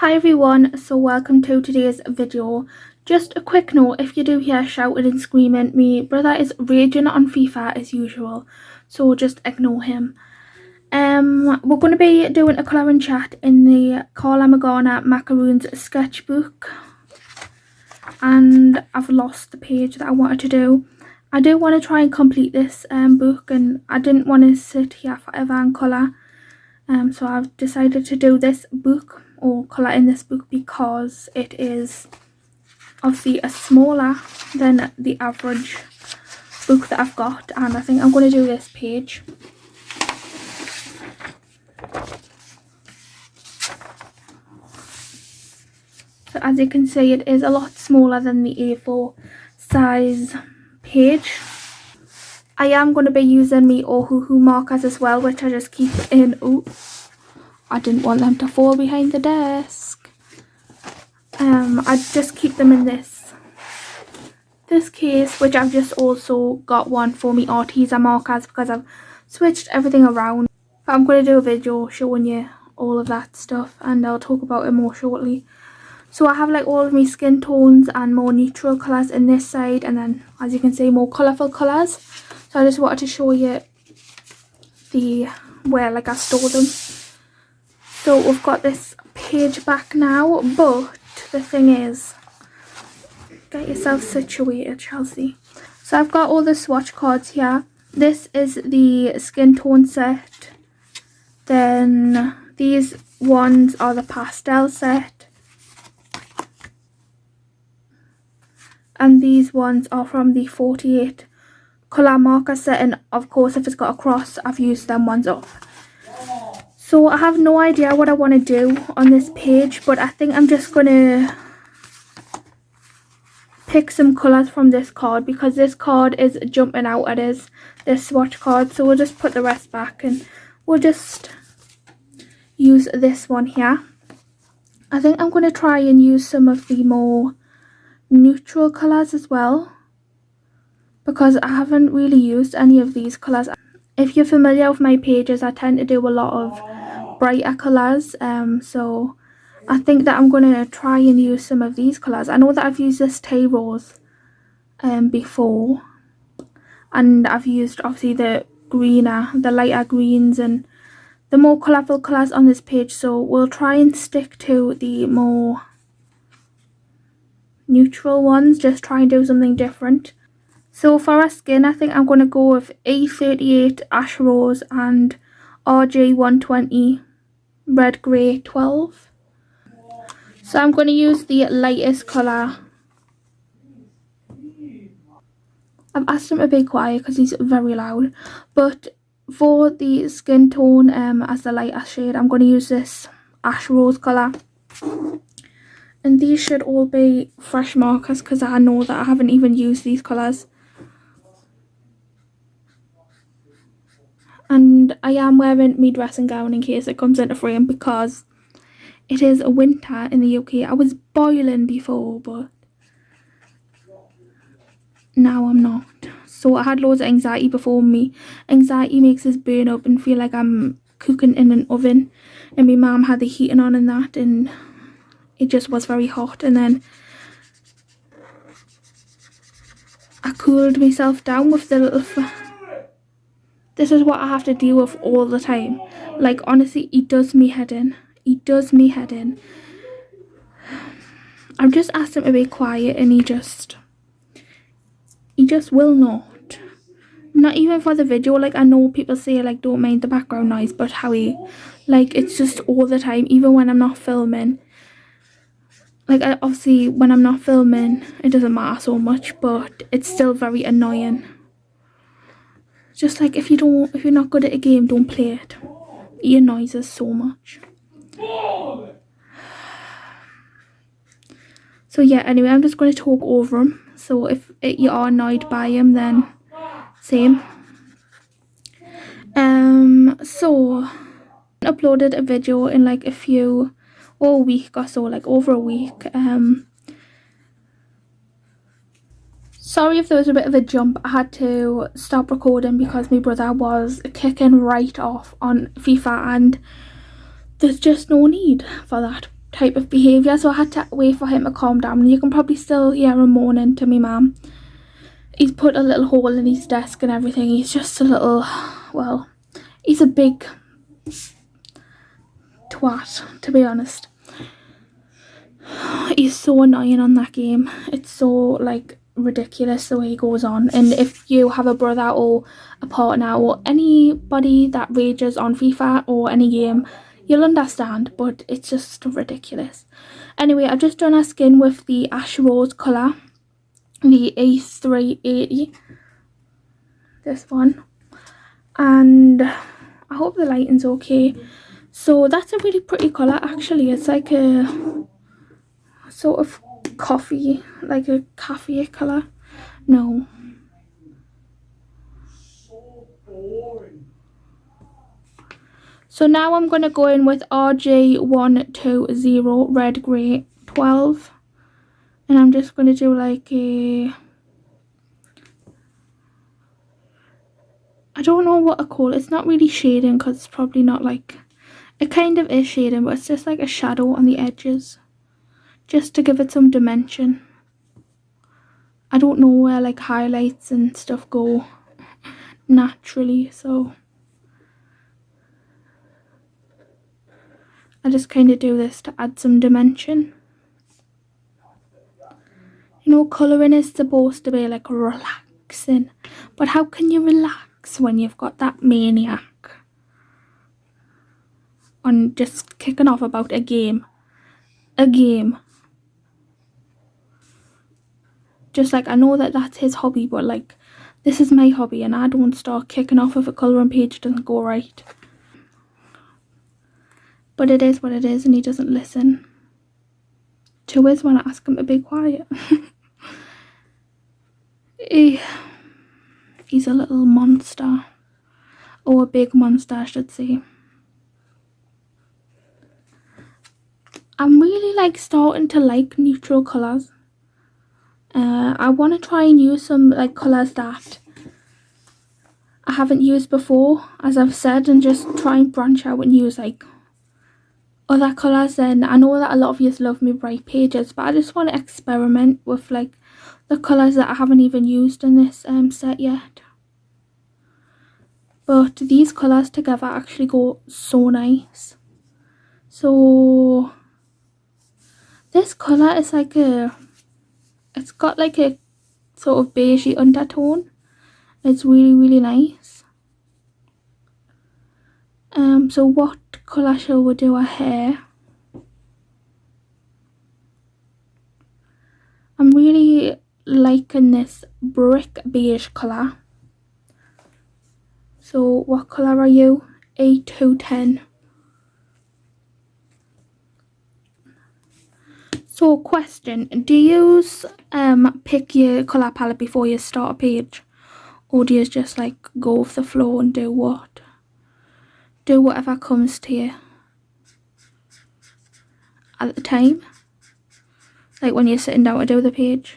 Hi everyone, so welcome to today's video. Just a quick note, if you do hear shouting and screaming, my brother is raging on FIFA as usual, so just ignore him. We're going to be doing a colouring chat in the Karla Magana Macarons Sketchbook, and I've lost the page that I wanted to do. I do want to try and complete this book, and I didn't want to sit here forever and colour, so I've decided to do this book or colour in this book because it is obviously a smaller than the average book that I've got, and I think I'm going to do this page. So as you can see, it is a lot smaller than the A4 size page. I am going to be using my Ohuhu markers as well, which I just keep in. Oh, I didn't want them to fall behind the desk. I just keep them in this case, which I've just also got one for me Arteza markers because I've switched everything around. But I'm going to do a video showing you all of that stuff, and I'll talk about it more shortly. So I have like all of my skin tones and more neutral colours in this side, and then as you can see more colourful colours. So I just wanted to show you where like I store them. So we've got this page back now, but the thing is, get yourself situated, Chelsea. So I've got all the swatch cards here. This is the skin tone set. Then these ones are the pastel set. And these ones are from the 48 colour marker set, and of course if it's got a cross, I've used them ones up. So I have no idea what I want to do on this page, but I think I'm just going to pick some colours from this card because this card is jumping out at us, this swatch card. So we'll just put the rest back and we'll just use this one here. I think I'm going to try and use some of the more neutral colours as well, because I haven't really used any of these colours. If you're familiar with my pages, I tend to do a lot of brighter colours, so I think that I'm going to try and use some of these colours. I know that I've used this Tay Rose before, and I've used obviously the lighter greens and the more colourful colours on this page, so we'll try and stick to the more neutral ones, just try and do something different. So for our skin, I think I'm going to go with A38 Ash Rose and RG120 Red Grey 12. So I'm going to use the lightest colour. I've asked him to be quiet because he's very loud. But for the skin tone as the lightest shade, I'm going to use this Ash Rose colour. And these should all be fresh markers because I know that I haven't even used these colours. And I am wearing my dressing gown in case it comes into frame because it is a winter in the UK. I was boiling before, but now I'm not. So I had loads of anxiety before. Me anxiety makes us burn up and feel like I'm cooking in an oven, and my mum had the heating on and that, and it just was very hot. And then I cooled myself down with the little this is what I have to deal with all the time. Like honestly, it does me head in. It does me head in. I've just asked him to be quiet and he just will not. Not even for the video. Like I know people say like don't mind the background noise, but Howie, like it's just all the time, even when I'm not filming. Like obviously when I'm not filming it doesn't matter so much, but it's still very annoying. Just like if you're not good at a game, don't play it. It annoys us so much. So yeah, anyway, I'm just going to talk over him. So if you are annoyed by him, then same. So I uploaded a video in like a week or so, like over a week. Sorry if there was a bit of a jump. I had to stop recording because my brother was kicking right off on FIFA, and there's just no need for that. type of behaviour, so I had to wait for him to calm down. And you can probably still hear him moaning to me mum. He's put a little hole in his desk and everything. He's just a little, well, he's a big twat, to be honest. He's so annoying on that game. It's so, like, ridiculous the way he goes on. And if you have a brother or a partner or anybody that rages on FIFA or any game, you'll understand, but it's just ridiculous. Anyway, I've just done our skin with the Ash Rose colour, the A380, this one, and I hope the lighting's okay. So that's a really pretty colour actually. It's like a sort of coffee, like a cafe colour. No. So now I'm going to go in with RJ120 Red Grey 12. And I'm just going to do like a... I don't know what I call it. It's not really shading because it's probably not like... It kind of is shading, but it's just like a shadow on the edges. Just to give it some dimension. I don't know where like highlights and stuff go naturally, so... I just kind of do this to add some dimension. You know, colouring is supposed to be like relaxing. But how can you relax when you've got that maniac on just kicking off about a game? A game. Just like, I know that that's his hobby, but like, this is my hobby and I don't start kicking off if a colouring page doesn't go right. But it is what it is and he doesn't listen. To is when I ask him to be quiet. He's a little monster. Or a big monster, I should say. I'm really like starting to like neutral colours. I want to try and use some like colours that I haven't used before, as I've said, and just try and branch out and use like other colours. And I know that a lot of you love me bright pages, but I just want to experiment with like the colours that I haven't even used in this set yet. But these colours together actually go so nice. So this colour is like a, it's got like a sort of beigey undertone. It's really, really nice. So what colour shall we do our hair? I'm really liking this brick beige colour. So what colour are you? A210. So question, do you pick your colour palette before you start a page? Or do you just like go with the flow and do whatever comes to you at the time? Like when you're sitting down to do the page?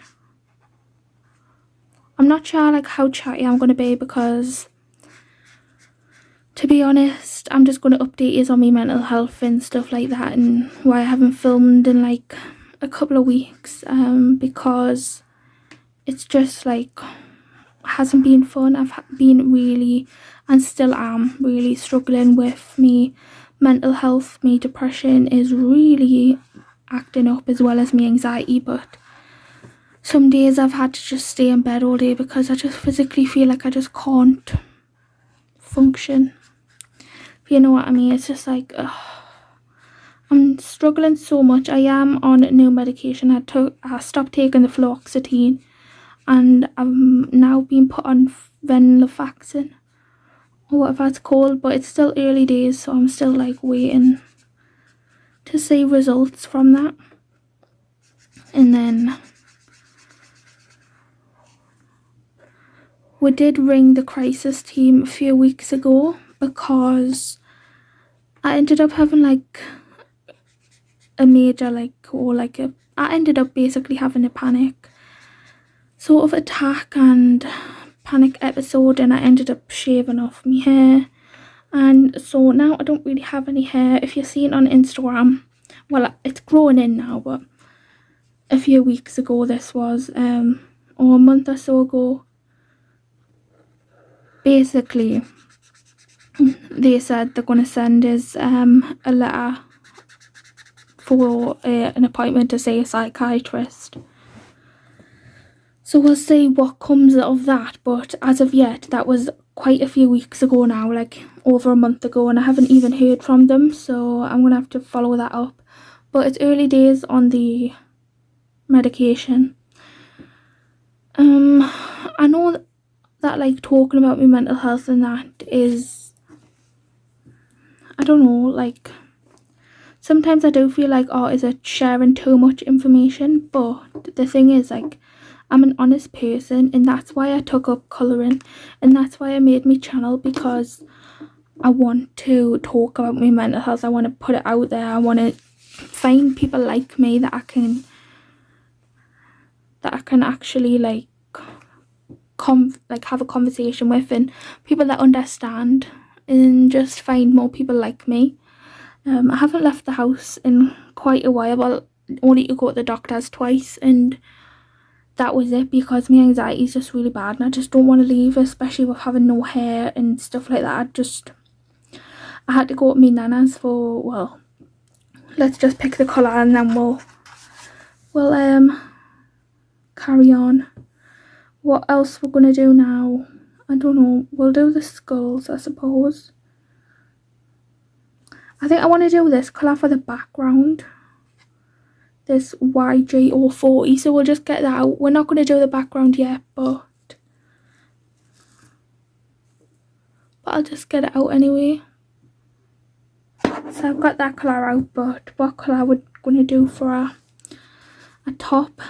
I'm not sure like how chatty I'm going to be because, to be honest, I'm just going to update you on my mental health and stuff like that, and why I haven't filmed in like a couple of weeks, because it's just like hasn't been fun. I've been really, and still am really struggling with me mental health. Me depression is really acting up, as well as me anxiety, but some days I've had to just stay in bed all day because I just physically feel like I just can't function. If you know what I mean. It's just like I'm struggling so much. I am on new medication. I stopped taking the fluoxetine and I'm now being put on venlafaxine or whatever it's called, but it's still early days, so I'm still like waiting to see results from that. And then we did ring the crisis team a few weeks ago because I ended up having like a major I ended up basically having a panic sort of attack and panic episode, and I ended up shaving off my hair, and so now I don't really have any hair. If you see it on Instagram, well, it's growing in now, but a few weeks ago this was, or a month or so ago, basically they said they're going to send us a letter for an appointment to see a psychiatrist. So we'll see what comes of that, but as of yet, that was quite a few weeks ago now, like over a month ago, and I haven't even heard from them, so I'm going to have to follow that up. But it's early days on the medication. I know that like talking about my mental health and that is, I don't know, like sometimes I do feel like, oh, is it sharing too much information? But the thing is, like, I'm an honest person, and that's why I took up colouring, and that's why I made my channel, because I want to talk about my mental health. I want to put it out there. I want to find people like me that I can actually like have a conversation with, and people that understand, and just find more people like me. I haven't left the house in quite a while, well, only to go to the doctor's twice, and that was it, because my anxiety is just really bad and I just don't want to leave, especially with having no hair and stuff like that. I had to go to my nana's for, well, let's just pick the colour and then we'll carry on. What else we're going to do now? I don't know. We'll do the skulls, I suppose. I think I want to do this colour for the background. This YJ040, so we'll just get that out. We're not going to do the background yet, but I'll just get it out anyway. So I've got that colour out, but what colour we're going to do for a top.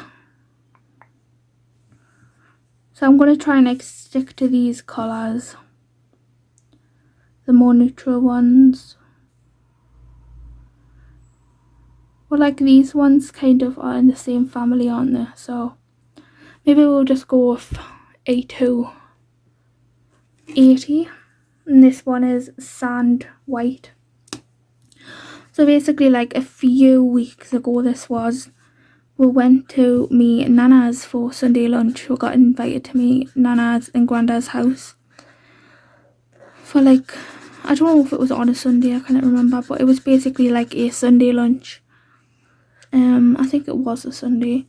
So I'm going to try and like stick to these colours, the more neutral ones. Well, like these ones kind of are in the same family, aren't they? So maybe we'll just go with A280. And this one is sand white. So basically, like a few weeks ago this was, we went to me nana's for Sunday lunch. We got invited to me nana's and granddad's house for like, I don't know if it was on a Sunday, I can't remember, but it was basically like a Sunday lunch. I think it was a Sunday.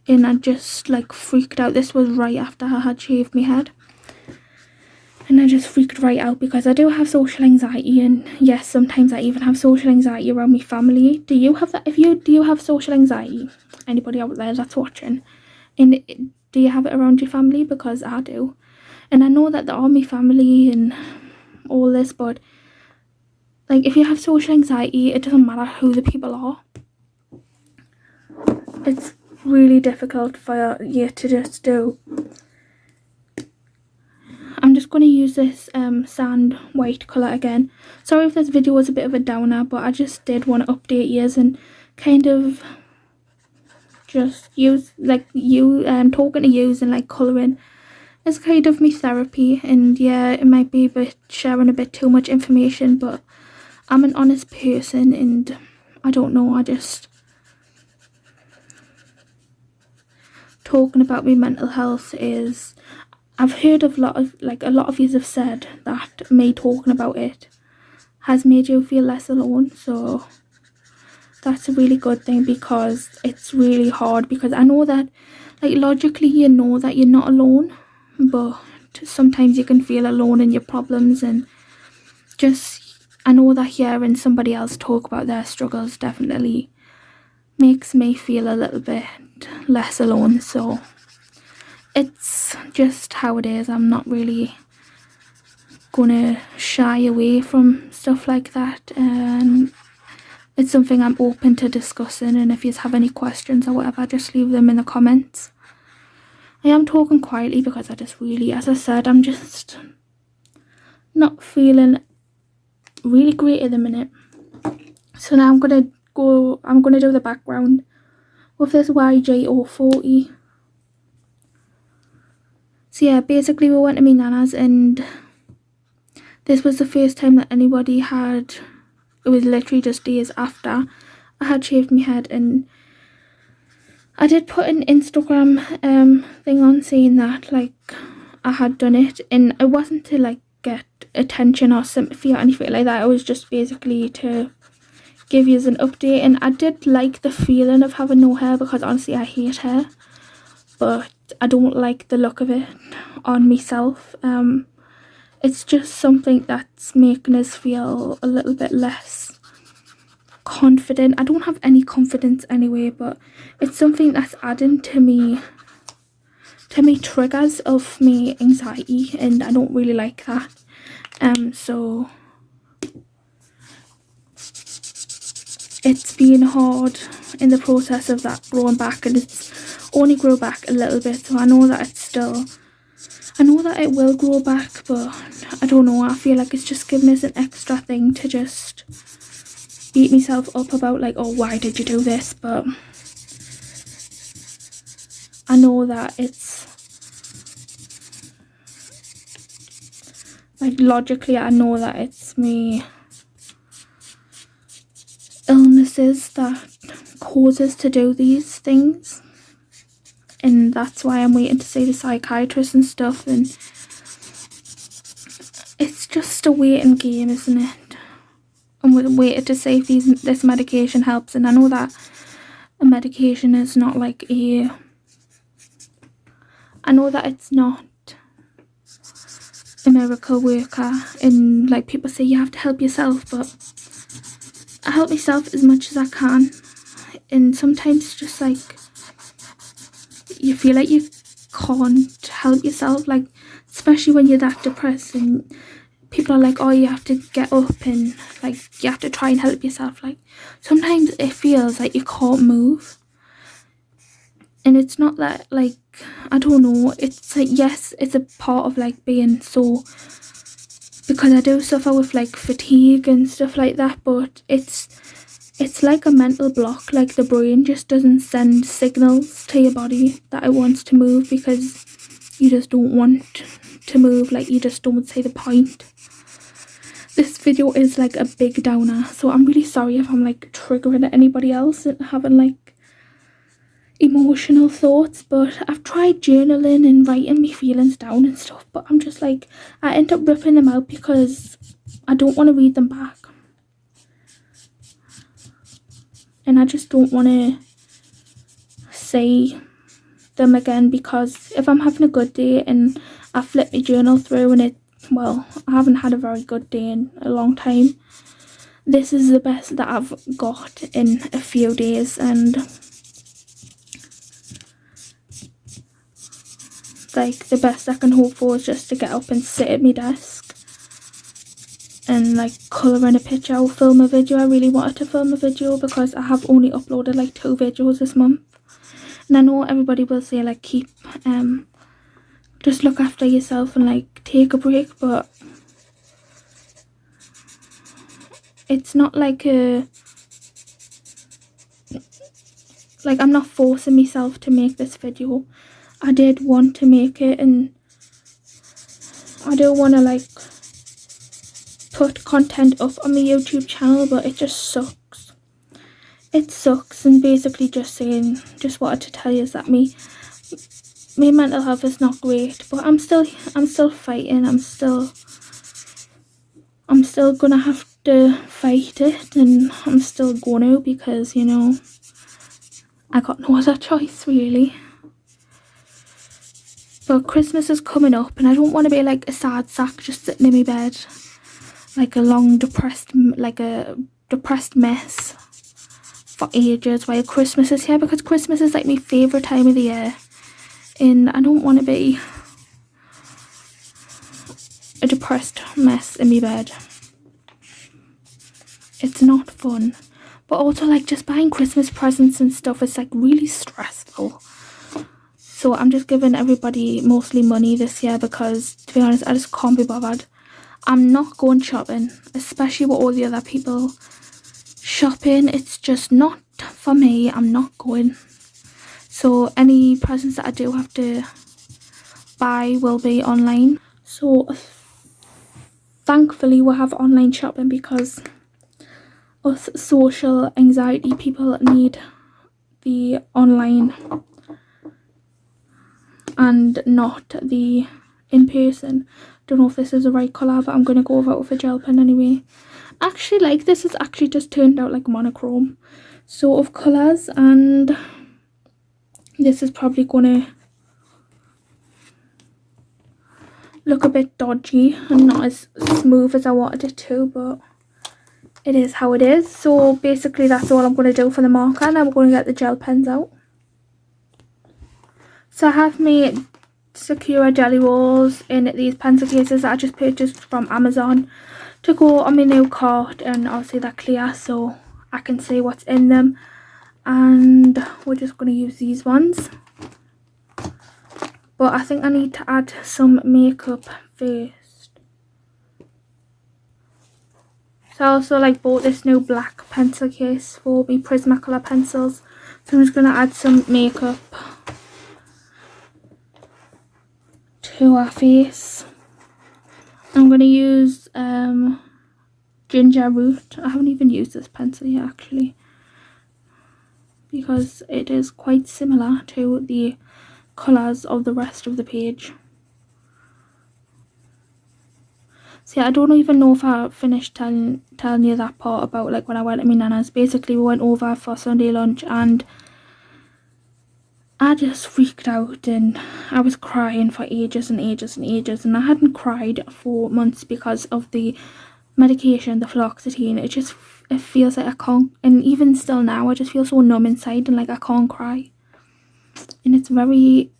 And I just like freaked out. This was right after I had shaved my head. And I just freaked right out because I do have social anxiety, and yes, sometimes I even have social anxiety around my family. Do you have that? Do you have social anxiety? Anybody out there that's watching? And do you have it around your family? Because I do. And I know that they're all my family and all this, but like if you have social anxiety, it doesn't matter who the people are. It's really difficult for you to just do. I'm just going to use this sand white colour again. Sorry if this video was a bit of a downer, but I just did want to update you and kind of just use like talking to you and like colouring is kind of my therapy. And yeah, it might be sharing a bit too much information, but I'm an honest person, and I don't know, I just talking about my mental health is, I've heard of a lot of you have said that me talking about it has made you feel less alone, so that's a really good thing, because it's really hard, because I know that like logically you know that you're not alone, but sometimes you can feel alone in your problems, and just I know that hearing somebody else talk about their struggles definitely makes me feel a little bit less alone. So it's just how it is. I'm not really gonna shy away from stuff like that, and it's something I'm open to discussing, and if you have any questions or whatever, just leave them in the comments. I am talking quietly because I just really, as I said, I'm just not feeling really great at the minute. So now I'm gonna do the background with this YJ040. So yeah, basically we went to my nana's, and This was the first time that anybody had, it was literally just days after I had shaved my head, and I did put an Instagram thing on saying that like I had done it, and it wasn't to like get attention or sympathy or anything like that. It was just basically to give you an update. And I did like the feeling of having no hair, because honestly I hate hair, but I don't like the look of it on myself. It's just something that's making us feel a little bit less confident. I don't have any confidence anyway, but it's something that's adding to me triggers of me anxiety, and I don't really like that. So it's been hard in the process of that growing back, and it's only grow back a little bit, so I know that it will grow back, but I don't know, I feel like it's just giving us an extra thing to just beat myself up about, like, oh, why did you do this? But I know that it's like, logically I know that it's me illnesses that cause us to do these things, and that's why I'm waiting to see the psychiatrist and stuff. And it's just a waiting game, isn't it? And we're waiting to see if this medication helps. And I know that a medication is not like I know that it's not a miracle worker, and like people say you have to help yourself, but I help myself as much as I can. And sometimes just like you feel like you can't help yourself, like especially when you're that depressed and people are like, oh, you have to get up and like you have to try and help yourself. Like sometimes it feels like you can't move, and it's not that, like, I don't know, it's like, yes, it's a part of like being so, because I do suffer with like fatigue and stuff like that, but it's like a mental block. Like the brain just doesn't send signals to your body that it wants to move, because you just don't want to move, like you just don't see the point. This video is like a big downer, so I'm really sorry if I'm like triggering anybody else and having like emotional thoughts, but I've tried journaling and writing my feelings down and stuff, but I'm just like, I end up ripping them out because I don't want to read them back, and I just don't want to say them again, because if I'm having a good day and I flip my journal through and I haven't had a very good day in a long time, this is the best that I've got in a few days. And like the best I can hope for is just to get up and sit at my desk and like colour in a picture or film a video. I really wanted to film a video because I have only uploaded like 2 videos this month, and I know everybody will say like keep just look after yourself and like take a break, but it's not like I'm not forcing myself to make this video. I did want to make it, and I don't want to like put content up on my YouTube channel, but it just sucks. It sucks. And basically just wanted to tell you is that my mental health is not great, but I'm still fighting. I'm still gonna have to fight it, and I'm still gonna, because you know I got no other choice really. But Christmas is coming up, and I don't want to be like a sad sack just sitting in my bed, like a depressed mess for ages while Christmas is here, because Christmas is like my favourite time of the year, and I don't want to be a depressed mess in my bed. It's not fun. But also like just buying Christmas presents and stuff is like really stressful. So I'm just giving everybody mostly money this year, because to be honest I just can't be bothered. I'm not going shopping, especially with all the other people shopping. It's just not for me. I'm not going. So any presents that I do have to buy will be online. So thankfully we have online shopping, because us social anxiety people need the online and not the in person. Don't know if this is the right colour, but I'm going to go over it with a gel pen anyway. Actually, like, this has actually just turned out like monochrome sort of colours, and this is probably going to look a bit dodgy and not as smooth as I wanted it to, but it is how it is. So basically that's all I'm going to do for the marker, and then we're going to get the gel pens out. So I have made Sakura jelly rolls in these pencil cases that I just purchased from Amazon to go on my new cart, and obviously they're clear so I can see what's in them, and we're just going to use these ones. But I think I need to add some makeup first. So I also like bought this new black pencil case for me Prismacolor pencils, so I'm just going to add some makeup to our face. I'm going to use Ginger Root. I haven't even used this pencil yet actually, because it is quite similar to the colours of the rest of the page. So yeah, I don't even know if I finished telling you that part about like when I went to my nana's. Basically we went over for Sunday lunch and I just freaked out and I was crying for ages and ages and ages, and I hadn't cried for months because of the medication, the fluoxetine. It feels like I can't, and even still now I just feel so numb inside and like I can't cry, and it's very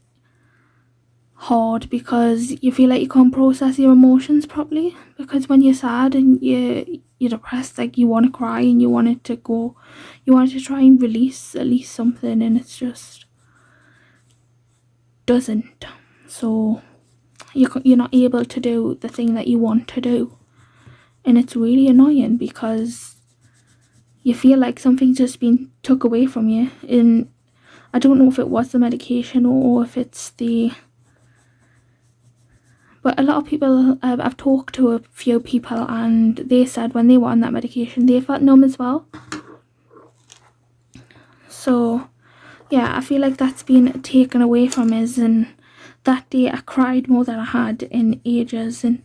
hard because you feel like you can't process your emotions properly, because when you're sad and you're depressed, like you want to cry and you want it to go, you want to try and release at least something, and it's just doesn't. So you're not able to do the thing that you want to do, and it's really annoying because you feel like something's just been took away from you. And I don't know if it was the medication or if it's the, but a lot of people, I've talked to a few people and they said when they were on that medication they felt numb as well. So yeah, I feel like that's been taken away from us, and that day I cried more than I had in ages, and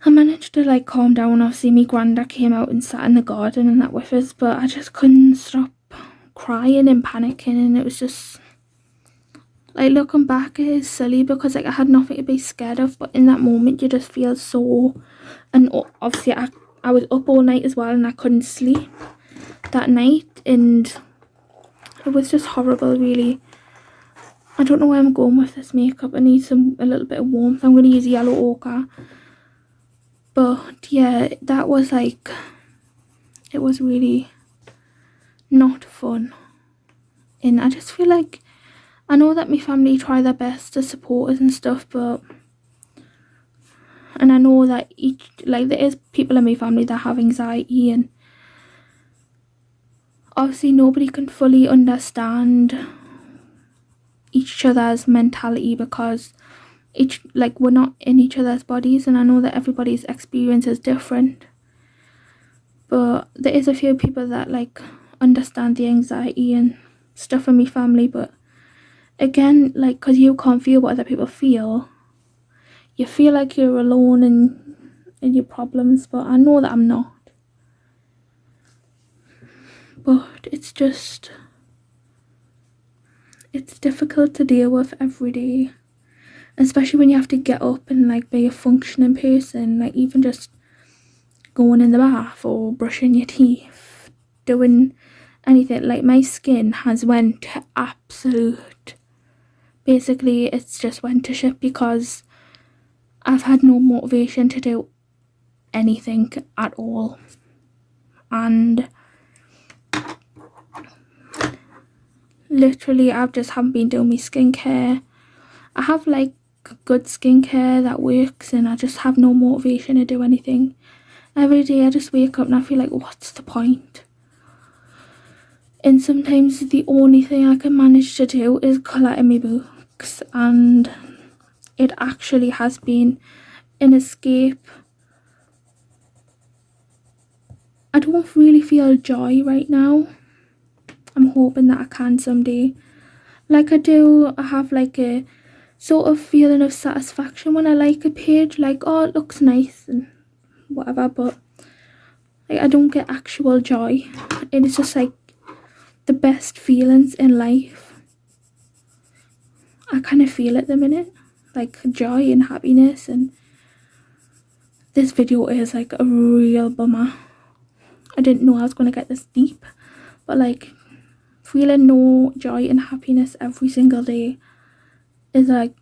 I managed to like calm down. Obviously my granddad came out and sat in the garden and that with us, but I just couldn't stop crying and panicking, and it was just like, looking back it is silly because like I had nothing to be scared of, but in that moment you just feel so, and obviously I was up all night as well and I couldn't sleep that night, and it was just horrible really. I don't know where I'm going with this makeup. I need a little bit of warmth. I'm going to use yellow ochre. But yeah, that was like, it was really not fun. And I just feel like, I know that my family try their best to support us and stuff, but, and I know that there is people in my family that have anxiety, and obviously nobody can fully understand each other's mentality because we're not in each other's bodies, and I know that everybody's experience is different, but there is a few people that like understand the anxiety and stuff in my family. But again, like, because you can't feel what other people feel, you feel like you're alone in your problems, but I know that I'm not. But it's difficult to deal with every day, especially when you have to get up and like be a functioning person, like even just going in the bath or brushing your teeth, doing anything. Like my skin has went to absolute, basically it's just went to shit because I've had no motivation to do anything at all, and literally I just haven't been doing my skincare. I have like good skincare that works, and I just have no motivation to do anything. Every day I just wake up and I feel like, what's the point? And sometimes the only thing I can manage to do is colour in my books, and it actually has been an escape I don't really feel joy right now. I'm hoping that I can someday. Like I have like a sort of feeling of satisfaction when I like a page, like, oh, it looks nice and whatever, but like, I don't get actual joy. And it's just like the best feelings in life. I kind of feel at the minute, like joy and happiness, and this video is like a real bummer. I didn't know I was going to get this deep, but like feeling no joy and happiness every single day is like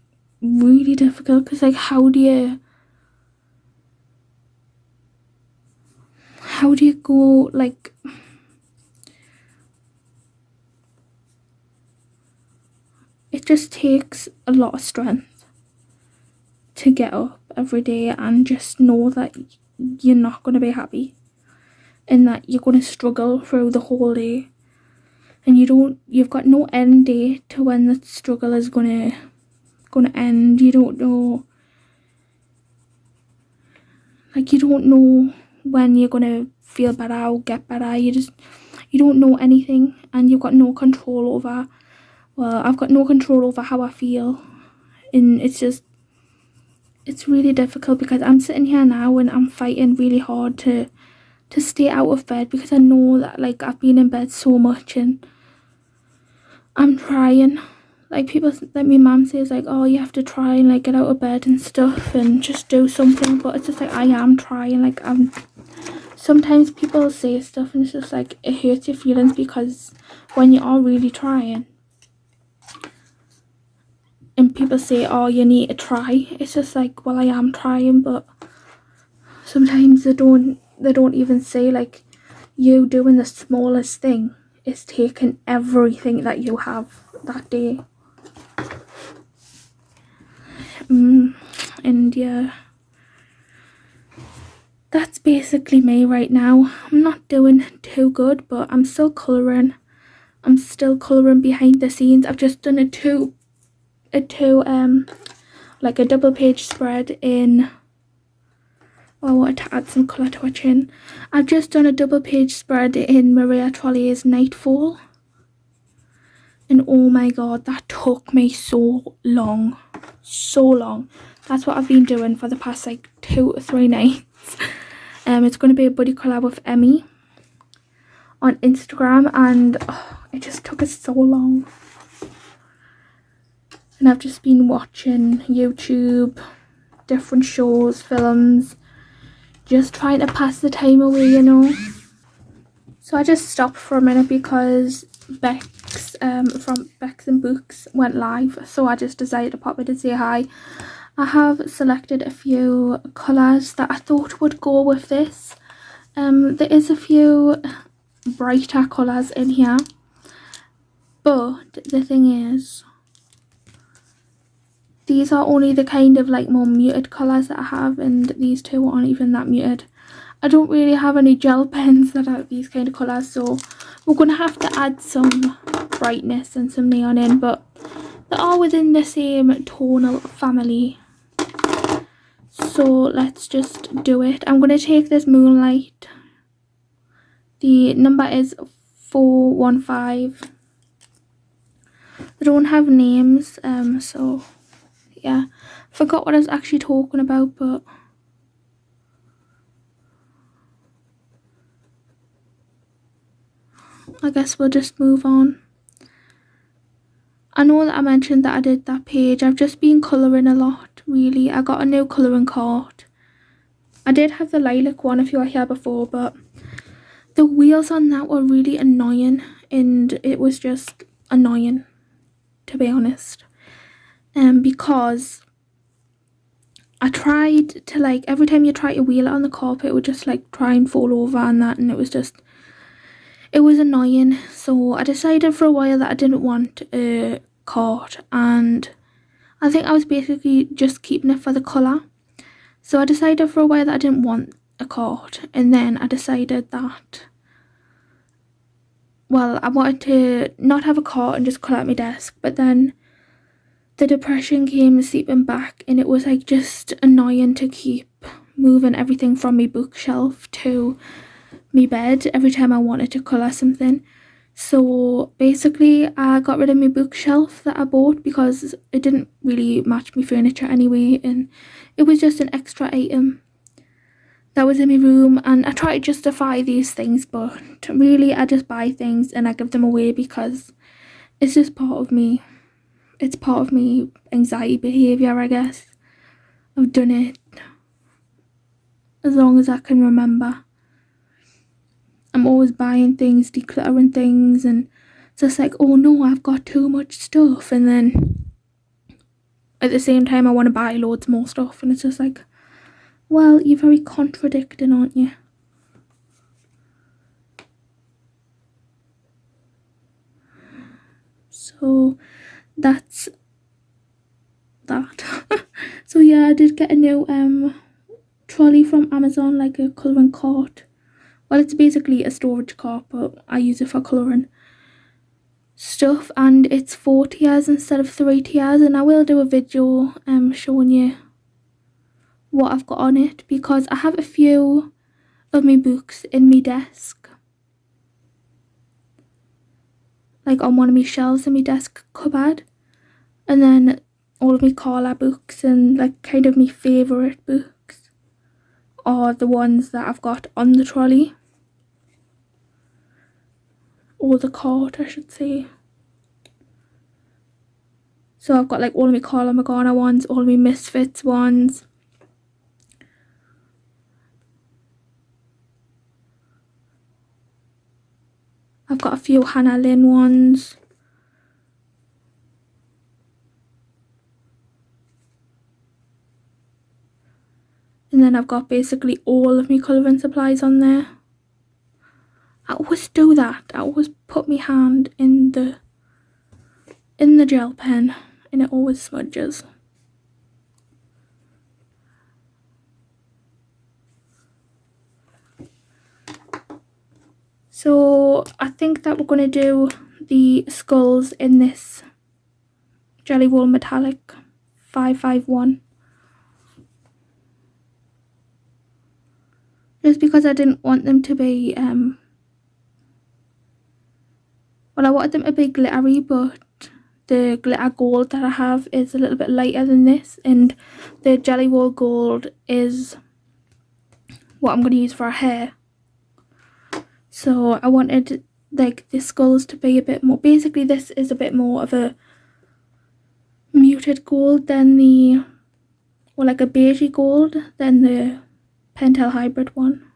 really difficult, because like how do you go, like, it just takes a lot of strength to get up every day and just know that you're not going to be happy and that you're going to struggle through the whole day, and you've got no end date to when the struggle is going to end. You don't know, like, you don't know when you're going to feel better or get better. You don't know anything, and you've got no control over, well, I've got no control over how I feel, and it's really difficult, because I'm sitting here now and I'm fighting really hard to stay out of bed, because I know that like I've been in bed so much and I'm trying. Like, people, like my mum says, like, oh, you have to try and like get out of bed and stuff and just do something, but it's just like I am trying. Like, sometimes people say stuff and it's just like it hurts your feelings, because when you are really trying and people say, oh, you need to try, it's just like, well, I am trying, but sometimes they don't even say, like, you doing the smallest thing is taking everything that you have that day. And yeah, that's basically me right now. I'm not doing too good, but I'm still colouring. I'm still colouring behind the scenes. I've just done a double page spread in, I wanted to add some colour to her chin. I've just done a double page spread in Maria Trolley's Nightfall. And oh my god, that took me so long. So long. That's what I've been doing for the past like 2 or 3 nights. It's going to be a buddy collab with Emmy on Instagram, and it just took us so long. And I've just been watching YouTube, different shows, films, just trying to pass the time away, you know. So I just stopped for a minute because Bex from Bex and Books went live, so I just decided to pop in and say hi. I have selected a few colours that I thought would go with this. There is a few brighter colours in here, but the thing is, these are only the kind of like more muted colours that I have, and these two aren't even that muted. I don't really have any gel pens that are these kind of colours, so we're going to have to add some brightness and some neon in, but they are within the same tonal family. So let's just do it. I'm going to take this Moonlight. The number is 415. They don't have names, so yeah. Forgot what I was actually talking about, but I guess we'll just move on. I know that I mentioned that I did that page. I've just been colouring a lot, really. I got a new colouring cart. I did have the lilac one if you were here before, but the wheels on that were really annoying, and it was just annoying, to be honest. Because I tried to, like, every time you try to wheel it on the carpet, it would just like try and fall over and that, and it was annoying. So I decided for a while that I didn't want a cart, and I think I was basically just keeping it for the colour. So I decided for a while that I didn't want a cart, and then I decided that, well, I wanted to not have a cart and just colour at my desk, but then the depression came seeping back, and it was like just annoying to keep moving everything from my bookshelf to my bed every time I wanted to colour something. So basically I got rid of my bookshelf that I bought because it didn't really match my furniture anyway, and it was just an extra item that was in my room. And I try to justify these things, but really I just buy things and I give them away because it's just part of me. It's part of me anxiety behaviour, I guess. I've done it as long as I can remember. I'm always buying things, decluttering things, and it's just like, oh no, I've got too much stuff, and then at the same time I want to buy loads more stuff, and it's just like, well, you're very contradicting, aren't you? So that's that. So yeah, I did get a new trolley from Amazon, like a colouring cart. Well, it's basically a storage cart, but I use it for colouring stuff, and it's 4 tiers instead of 3 tiers, and I will do a video showing you what I've got on it, because I have a few of my books in my desk, like on one of my shelves in my desk cupboard, and then all of my Karla books and like kind of my favourite books are the ones that I've got on the trolley, or the cart I should say. So I've got like all of my Karla Magana ones, all of my Misfits ones. I've got a few Hannah Lynn ones. And then I've got basically all of my colouring supplies on there. I always do that. I always put my hand in the gel pen and it always smudges. So I think that we're going to do the skulls in this Jelly Roll Metallic 551. Just because I didn't want them to be, well, I wanted them to be glittery, but the glitter gold that I have is a little bit lighter than this, and the Jelly Roll Gold is what I'm going to use for her hair. So I wanted like the skulls to be a bit more, basically this is a bit more of a muted gold than the, or like a beigey gold than the Pentel hybrid one.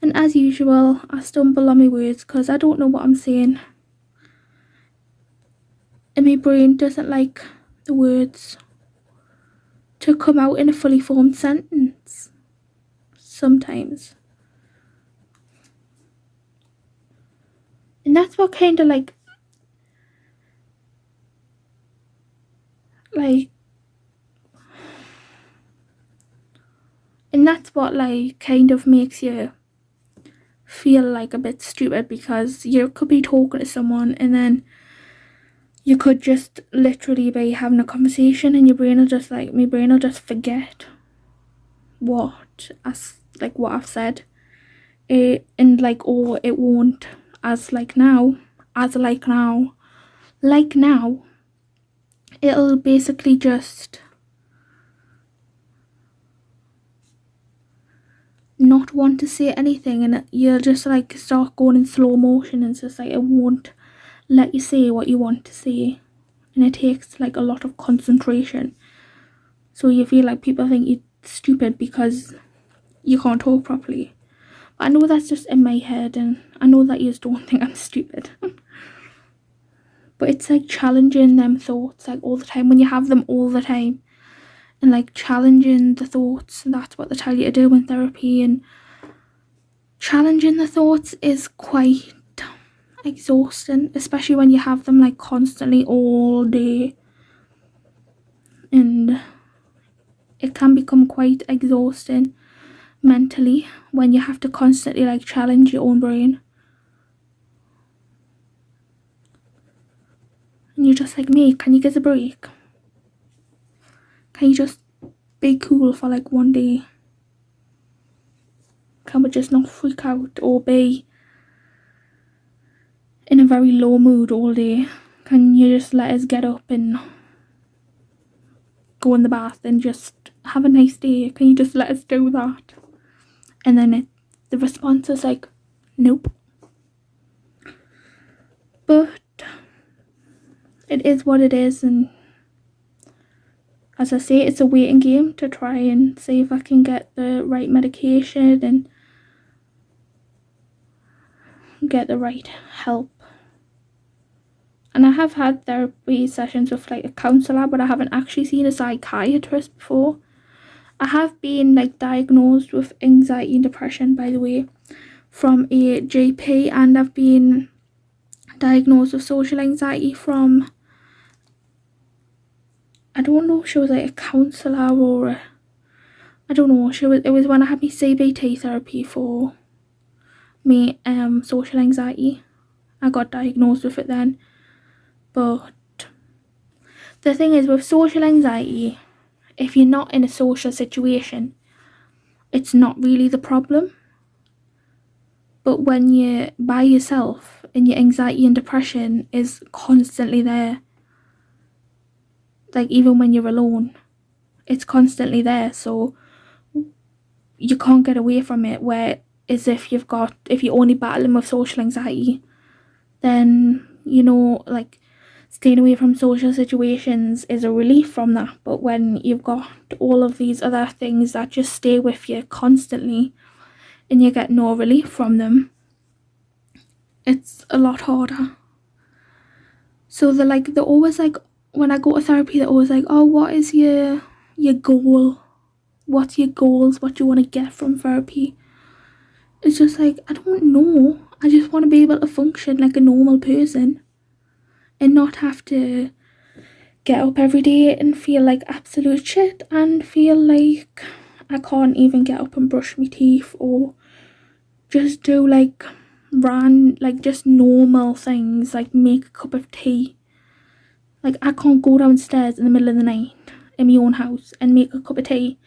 And as usual, I stumble on my words because I don't know what I'm saying. And my brain doesn't like the words to come out in a fully formed sentence sometimes. And that's what kind of like and that's what like kind of makes you feel like a bit stupid, because you could be talking to someone and then you could just literally be having a conversation and your brain will just like, my brain will just forget what I've said, and like, or it won't, like now it'll basically just not want to say anything, and you'll just like start going in slow motion, and it's just like it won't let you say what you want to say, and it takes like a lot of concentration, so you feel like people think you're stupid because you can't talk properly. But I know that's just in my head, and I know that you just don't think I'm stupid. But it's like challenging them thoughts like all the time, when you have them all the time, and like challenging the thoughts, and that's what they tell you to do in therapy, and challenging the thoughts is quite exhausting, especially when you have them like constantly all day, and it can become quite exhausting mentally when you have to constantly like challenge your own brain, and you're just like, mate, can you give us a break? Can you just be cool for like one day? Can we just not freak out or be in a very low mood all day? Can you just let us get up and go in the bath and just have a nice day? Can you just let us do that? And then the response is like, nope. But it is what it is, and as I say, it's a waiting game to try and see if I can get the right medication and get the right help. And I have had therapy sessions with like a counsellor, but I haven't actually seen a psychiatrist before. I have been like diagnosed with anxiety and depression, by the way, from a GP, and I've been diagnosed with social anxiety from, I don't know if she was like a counsellor or I don't know. It was when I had my CBT therapy for me social anxiety. I got diagnosed with it then. But the thing is, with social anxiety, if you're not in a social situation, it's not really the problem. But when you're by yourself and your anxiety and depression is constantly there, like even when you're alone, it's constantly there, so you can't get away from it. Where as if you're only battling with social anxiety, then like staying away from social situations is a relief from that. But when you've got all of these other things that just stay with you constantly and you get no relief from them, it's a lot harder. So they're always like, when I go to therapy, they're always like, oh, what is your goal? What's your goals? What do you want to get from therapy? It's just like, I don't know. I just want to be able to function like a normal person and not have to get up every day and feel like absolute shit and feel like I can't even get up and brush my teeth or just do like just normal things like make a cup of tea. Like I can't go downstairs in the middle of the night in my own house and make a cup of tea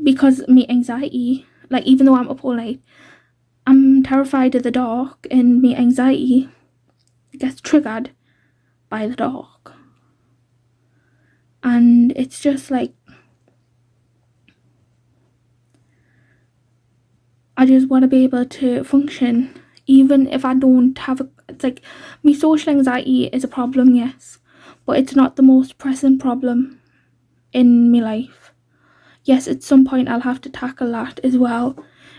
because my anxiety, like even though I'm up all night, I'm terrified of the dark and my anxiety gets triggered by the dark. And it's just like, I just want to be able to function even if I don't have it's like, my social anxiety is a problem, yes, but it's not the most pressing problem in my life. Yes, at some point I'll have to tackle that as well,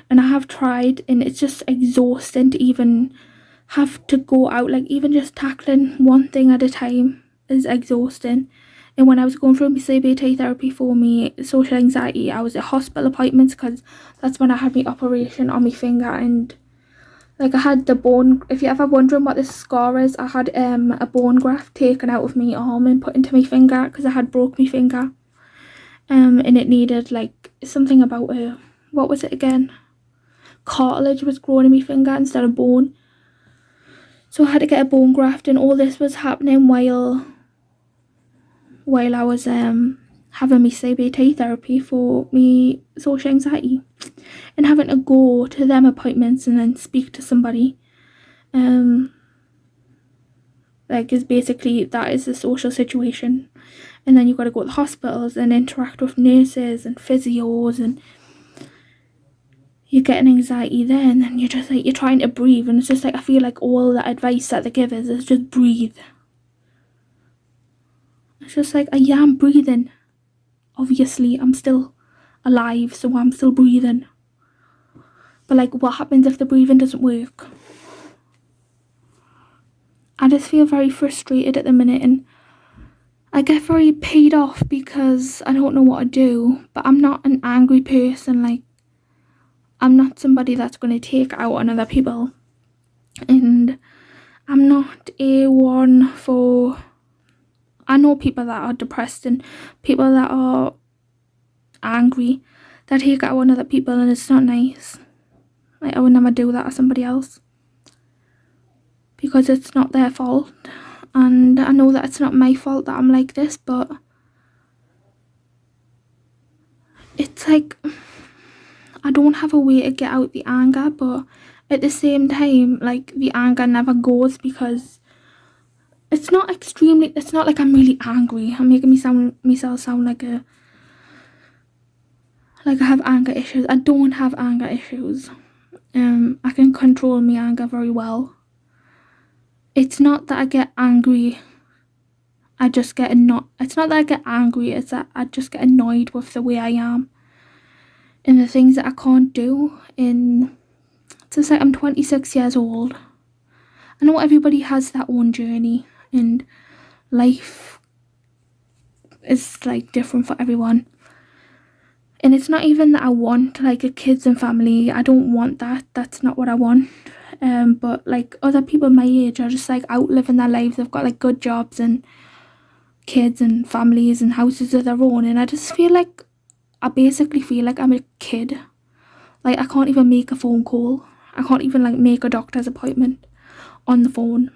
and I have tried, and it's just exhausting to even have to go out, like even just tackling one thing at a time is exhausting. And when I was going through my CBT therapy for me social anxiety, I was at hospital appointments because that's when I had my operation on my finger, and like I had the bone, if you're ever wondering what this scar is, I had a bone graft taken out of my arm and put into my finger because I had broke my finger, and it needed like something about what was it again, cartilage was growing in my finger instead of bone, so I had to get a bone graft. And all this was happening while I was having my CBT therapy for me social anxiety, and having to go to them appointments and then speak to somebody like is basically, that is the social situation. And then you've got to go to the hospitals and interact with nurses and physios, and you get an anxiety there, and then you're just like, you're trying to breathe, and it's just like, I feel like all the advice that they give us is just breathe. It's just like, yeah, I'm breathing. Obviously, I'm still alive, so I'm still breathing. But like, what happens if the breathing doesn't work? I just feel very frustrated at the minute, and I get very paid off because I don't know what to do. But I'm not an angry person. Like, I'm not somebody that's going to take out on other people. And I'm not a one for... I know people that are depressed and people that are angry that take out on other people, and it's not nice. Like, I would never do that to somebody else because it's not their fault, and I know that it's not my fault that I'm like this, but it's like, I don't have a way to get out the anger, but at the same time, like, the anger never goes, because it's not like I'm really angry. I'm making myself sound like I have anger issues. I don't have anger issues. I can control my anger very well. It's not that I get angry. It's not that I get angry, it's that I just get annoyed with the way I am and the things that I can't do. And it's just like, I'm 26 years old. I know everybody has their own journey, and life is like different for everyone. And it's not even that I want like a kids and family. I don't want that. That's not what I want. But like, other people my age are just like out living their lives. They've got like good jobs and kids and families and houses of their own, and I basically feel like I'm a kid. Like, I can't even make a phone call. I can't even like make a doctor's appointment on the phone.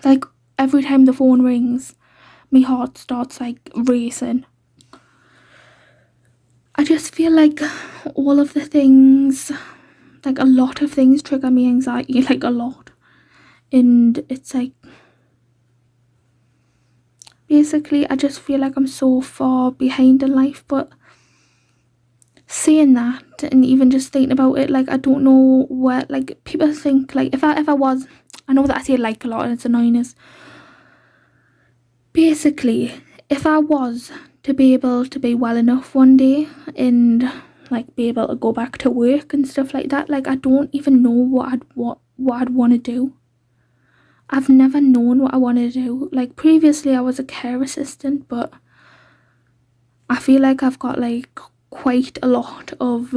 Like, every time the phone rings, my heart starts like racing. I just feel like all of the things, like a lot of things trigger me anxiety, like a lot. And it's like, basically, I just feel like I'm so far behind in life. But saying that, and even just thinking about it, like, I don't know what, like, people think, like, if I was, I know that I say like a lot and it's annoying, is basically, if I was to be able to be well enough one day and like be able to go back to work and stuff like that, like, I don't even know what I'd want to do. I've never known what I want to do. Like, previously I was a care assistant, but I feel like I've got like quite a lot of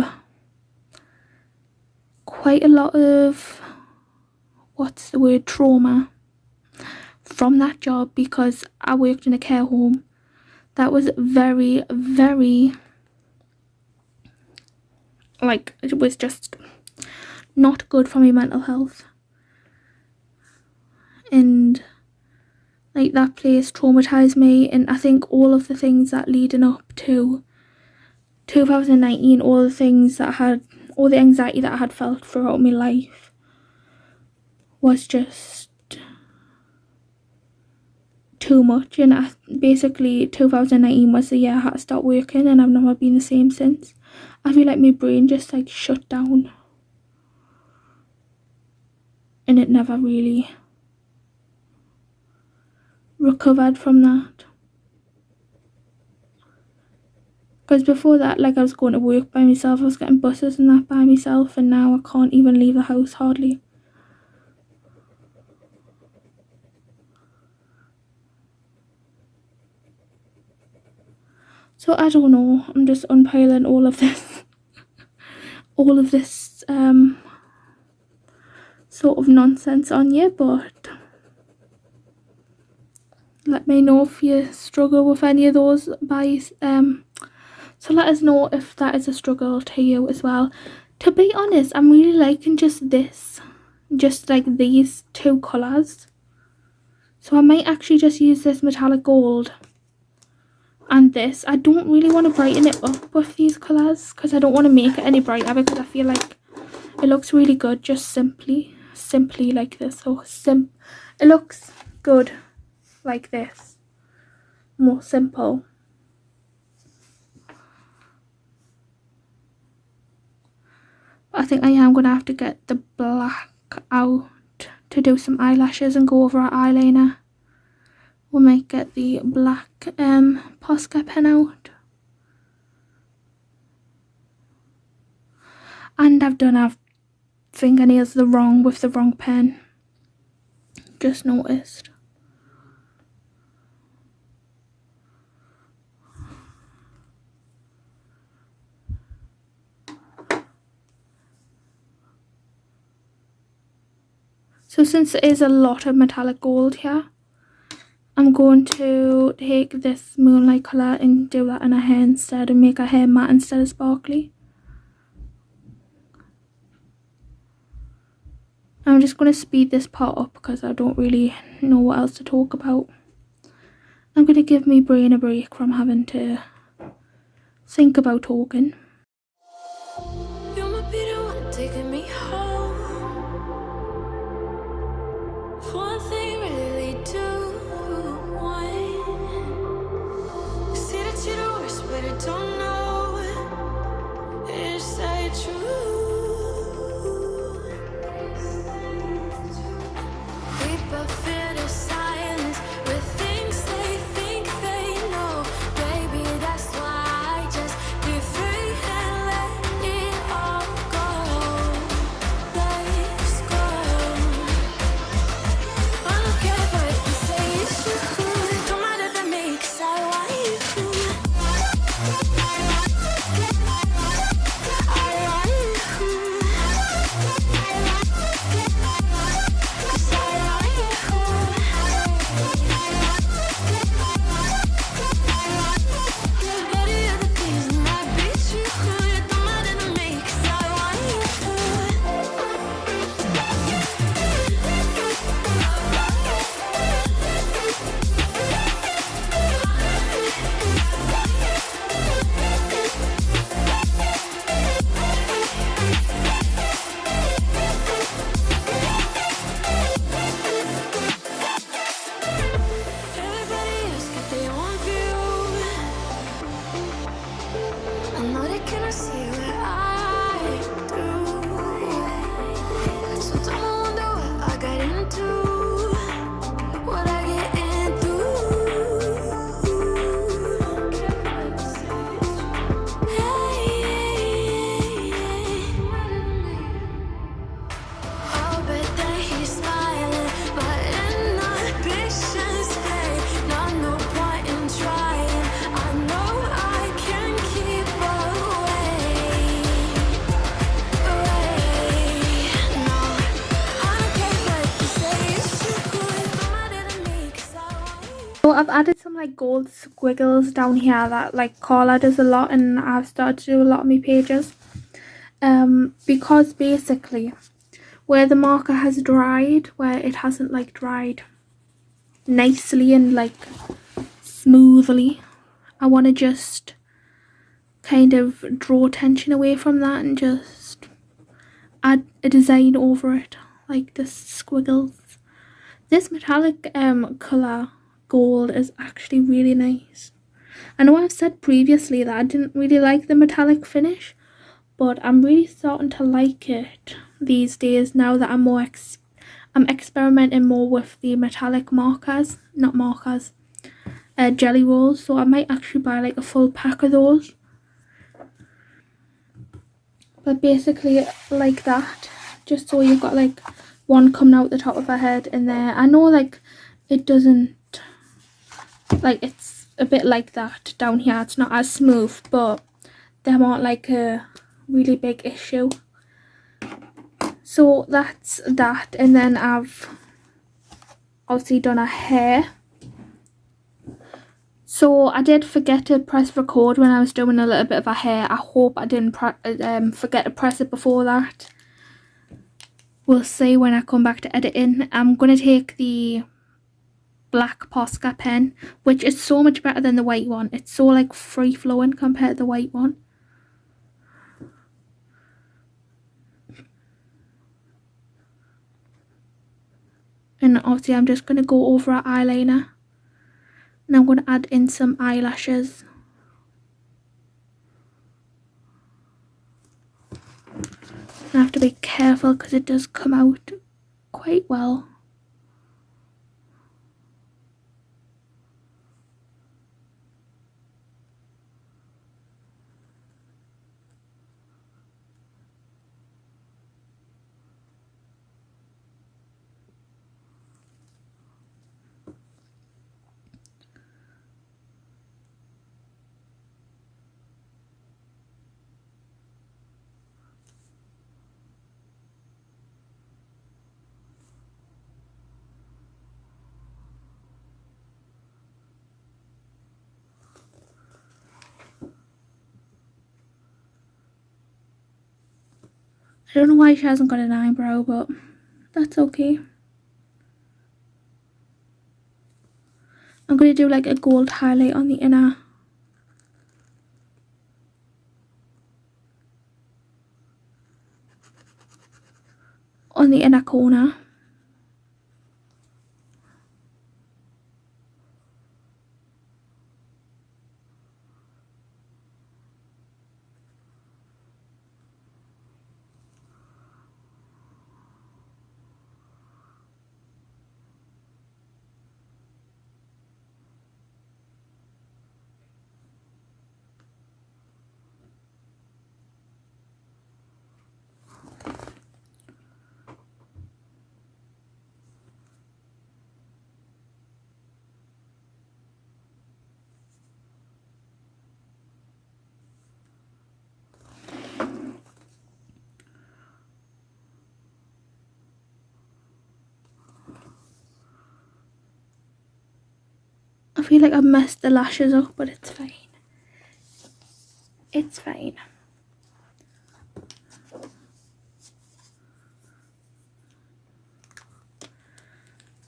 what's the word, trauma from that job, because I worked in a care home that was very, very, like, it was just not good for my mental health. And like, that place traumatized me. And I think all of the things that leading up to 2019, all the anxiety that I had felt throughout my life was just too much. And basically 2019 was the year I had to start working, and I've never been the same since. I feel like my brain just like shut down, and it never really recovered from that. Because before that, like, I was going to work by myself, I was getting buses and that by myself, and now I can't even leave the house hardly. So I don't know, I'm just unpiling all of this sort of nonsense on you. But let me know if you struggle with any of those so let us know if that is a struggle to you as well. To be honest, I'm really liking just like these two colours. So I might actually just use this metallic gold and this. I don't really want to brighten it up with these colours, because I don't want to make it any brighter, because I feel like it looks really good just simply like this. So it looks good like this, more simple. But I think I am going to have to get the black out to do some eyelashes and go over our eyeliner. We might get the black Posca pen out. And I've done our fingernails with the wrong pen. Just noticed. So since there is a lot of metallic gold here, I'm going to take this moonlight colour and do that in her hair instead, and make her hair matte instead of sparkly. I'm just going to speed this part up because I don't really know what else to talk about. I'm going to give my brain a break from having to think about talking. I've added some like gold squiggles down here that like Karla does a lot, and I've started to do a lot on my pages. Because basically where the marker has dried, where it hasn't like dried nicely and like smoothly, I want to just kind of draw attention away from that and just add a design over it, like the squiggles. This metallic colour gold is actually really nice. I know I've said previously that I didn't really like the metallic finish, but I'm really starting to like it these days now that I'm experimenting more with the metallic markers, not markers, jelly rolls. So I might actually buy like a full pack of those. But basically like that, just so you've got like one coming out the top of her head in there. I know like it doesn't, like it's a bit like that down here, it's not as smooth, but them aren't like a really big issue. So that's that, and then I've obviously done her hair. So I did forget to press record when I was doing a little bit of her hair. I hope I didn't forget to press it before that. We'll see when I come back to editing. I'm going to take the black Posca pen, which is so much better than the white one. It's so like free flowing compared to the white one. And obviously I'm just going to go over our eyeliner. And I'm going to add in some eyelashes. I have to be careful because it does come out quite well. I don't know why she hasn't got an eyebrow, but that's okay. I'm going to do like a gold highlight on the inner corner. I feel like I've messed the lashes up, but it's fine. It's fine.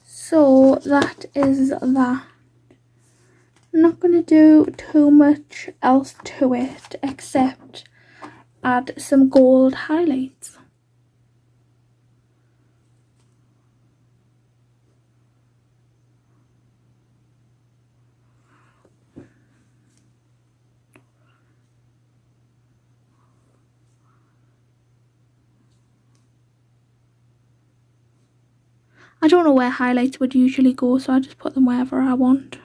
So that is that. I'm not going to do too much else to it except add some gold highlights. I don't know where highlights would usually go, so I just put them wherever I want.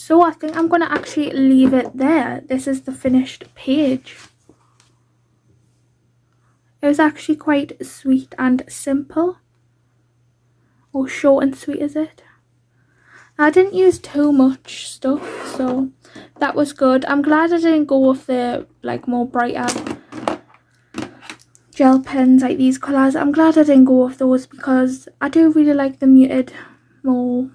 So I think I'm going to actually leave it there. This is the finished page. It was actually quite sweet and simple. Or short and sweet, is it? I didn't use too much stuff, so that was good. I'm glad I didn't go with the like more brighter gel pens like these colours. I'm glad I didn't go with those because I do really like the muted, more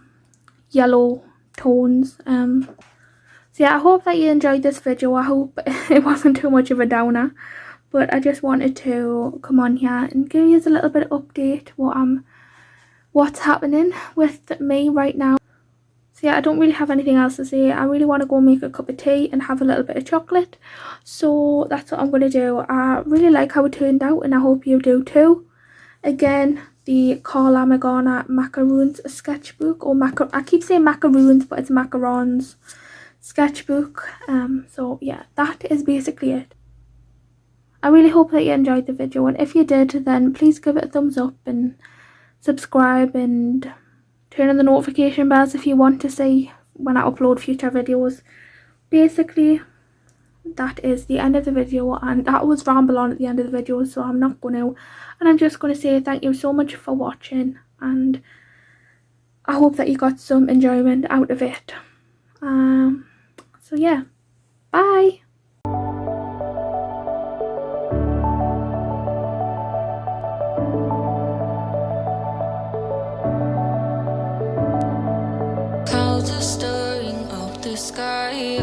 yellow tones. So yeah, I hope that you enjoyed this video. I hope it wasn't too much of a downer, but I just wanted to come on here and give you a little bit of update what's happening with me right now. So yeah, I don't really have anything else to say. I really want to go make a cup of tea and have a little bit of chocolate. So that's what I'm going to do. I really like how it turned out and I hope you do too. Again, the Karla Magana Macarons Sketchbook, or I keep saying macaroons, but it's Macarons Sketchbook. So yeah, that is basically it. I really hope that you enjoyed the video, and if you did, then please give it a thumbs up and subscribe and turn on the notification bells if you want to see when I upload future videos. Basically, that is the end of the video, and that was ramble on at the end of the video, so I'm not going to. And I'm just going to say thank you so much for watching, and I hope that you got some enjoyment out of it. So yeah, bye. Clouds are stirring up the sky.